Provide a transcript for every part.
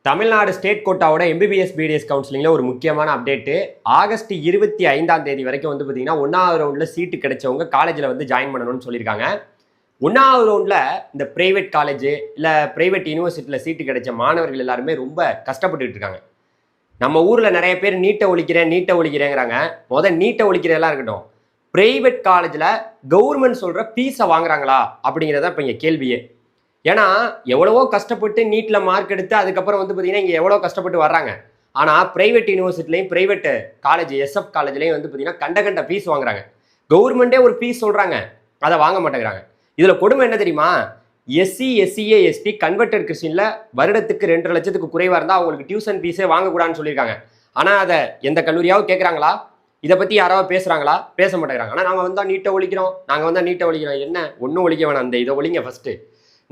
Tamil Nadu state கோட்டாவோட MBBS BDS கவுன்சிலிங்கில் ஒரு முக்கியமான அப்டேட்டு. ஆகஸ்ட் 25 வரைக்கும் வந்து பார்த்தீங்கன்னா 1வது ரவுண்டில் சீட்டு கிடைச்சவங்க காலேஜில் வந்து ஜாயின் பண்ணணும்னு சொல்லியிருக்காங்க. 1வது ரவுண்டில் இந்த ப்ரைவேட் காலேஜு இல்லை ப்ரைவேட் யூனிவர்சிட்டியில் சீட்டு கிடைச்ச மாணவர்கள் எல்லாருமே ரொம்ப கஷ்டப்பட்டுட்டு இருக்காங்க. நம்ம ஊரில் நிறைய பேர் நீட்டை ஒழிக்கிறேங்கிறாங்க. நீட்டை ஒழிக்கிறதெல்லாம் இருக்கட்டும், ப்ரைவேட் காலேஜில் கவர்மெண்ட் சொல்கிற ஃபீஸை வாங்குறாங்களா அப்படிங்கிறத இப்போ இங்கே கேள்வியே. ஏன்னா எவ்வளவோ கஷ்டப்பட்டு நீட்டில் மார்க் எடுத்து அதுக்கப்புறம் வந்து பார்த்தீங்கன்னா இங்கே எவ்வளோ கஷ்டப்பட்டு வர்றாங்க. ஆனால் ப்ரைவேட் யூனிவர்சிட்டிலையும் ப்ரைவேட் காலேஜ் எஸ்எஃப் காலேஜ்லேயும் வந்து பார்த்தீங்கன்னா கண்ட ஃபீஸ் வாங்குறாங்க. கவர்மெண்ட்டே ஒரு ஃபீஸ் சொல்கிறாங்க, அதை வாங்க மாட்டேங்கிறாங்க. இதில் கொடுமை என்ன தெரியுமா? எஸ்சி எஸ்சிஏ எஸ்டி கன்வெர்டட் கிறிஸ்டினில் வருடத்துக்கு 2.5 லட்சத்துக்கு குறைவாக இருந்தால் அவங்களுக்கு டியூஷன் ஃபீஸே வாங்கக்கூடாதுன்னு சொல்லியிருக்காங்க. ஆனால் அதை எந்த கல்லூரியாவது கேட்குறாங்களா? இதை பற்றி யாராவது பேசுகிறாங்களா? பேச மாட்டேங்கிறாங்க. ஆனால் நாங்கள் வந்தால் நீட்டை ஒழிக்கிறோம். என்ன ஒன்றும் ஒழிக்க வேணாம், அந்த இதை ஒழிங்க ஃபஸ்ட்டு.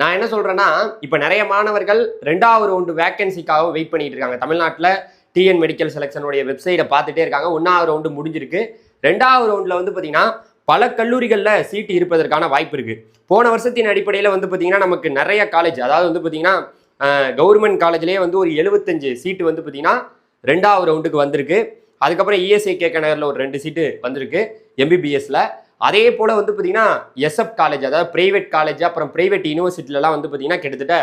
நான் என்ன சொல்கிறேன்னா, இப்போ நிறைய மாணவர்கள் 2வது ரவுண்டு வேக்கன்சிக்காக வெயிட் பண்ணிட்டு இருக்காங்க. தமிழ்நாட்டில் டிஎன் மெடிக்கல் செலெக்ஷனுடைய வெப்சைட்டை பார்த்துட்டே இருக்காங்க. 1வது ரவுண்டு முடிஞ்சிருக்கு. 2வது ரவுண்டில் வந்து பார்த்தீங்கன்னா பல கல்லூரிகளில் சீட்டு இருப்பதற்கான வாய்ப்பு இருக்குது. போன வருஷத்தின் அடிப்படையில் வந்து பார்த்தீங்கன்னா நமக்கு நிறைய காலேஜ், அதாவது வந்து பார்த்தீங்கன்னா கவர்மெண்ட் காலேஜ்லேயே வந்து ஒரு 75 சீட்டு வந்து பார்த்தீங்கன்னா 2வது ரவுண்டுக்கு வந்திருக்கு. அதுக்கப்புறம் இஎஸ்ஐகே நகரில் ஒரு 2 சீட்டு வந்திருக்கு எம்பிபிஎஸ்ல. அதே போல் வந்து பார்த்தீங்கன்னா எஸ்எஃப் காலேஜ், அதாவது ப்ரைவேட் காலேஜ், அப்புறம் ப்ரைவேட் யூனிவர்சிட்டிலலாம் வந்து பார்த்தீங்கன்னா கிட்டத்தட்ட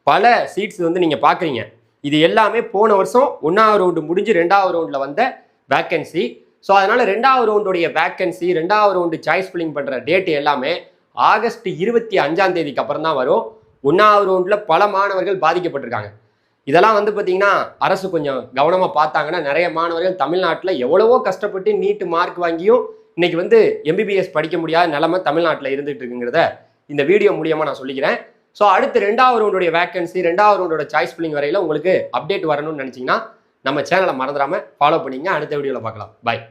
பல சீட்ஸ் வந்து நீங்கள் பார்க்குறீங்க. இது எல்லாமே போன வருஷம் 1வது ரவுண்டு முடிஞ்சு 2வது ரவுண்டில் வந்த வேக்கன்சி. ஸோ அதனால் 2வது ரவுண்டுடைய வேக்கன்சி, 2வது ரவுண்டு சாய்ஸ் ஃபில்லிங் பண்ணுற டேட்டு எல்லாமே ஆகஸ்ட் 25 அப்புறம் தான் வரும். 1வது ரவுண்டில் பல மாணவர்கள் பாதிக்கப்பட்டிருக்காங்க. இதெல்லாம் வந்து பார்த்தீங்கன்னா அரசு கொஞ்சம் கவனமாக பார்த்தாங்கன்னா நிறைய மாணவர்கள் தமிழ்நாட்டில் எவ்வளவோ கஷ்டப்பட்டு நீட்டு மார்க் வாங்கியும் இன்னைக்கு வந்து எம்பிபிஎஸ் படிக்க முடியாத நிலைமை தமிழ்நாட்டில் இருந்துட்டு இருக்குங்கிறத இந்த வீடியோ மூலியமாக நான் சொல்லிக்கிறேன். ஸோ அடுத்து 2வது ரவுண்டோடைய வேக்கன்சி, 2வது ரவுண்டோட சாய்ஸ் ஃபில்லிங் வரையில் உங்களுக்கு அப்டேட் வரணும்னு நினச்சிங்கன்னா நம்ம சேனலை மறந்துடாமல் ஃபாலோ பண்ணிங்க. அடுத்த வீடியோவில் பார்க்கலாம். பாய்.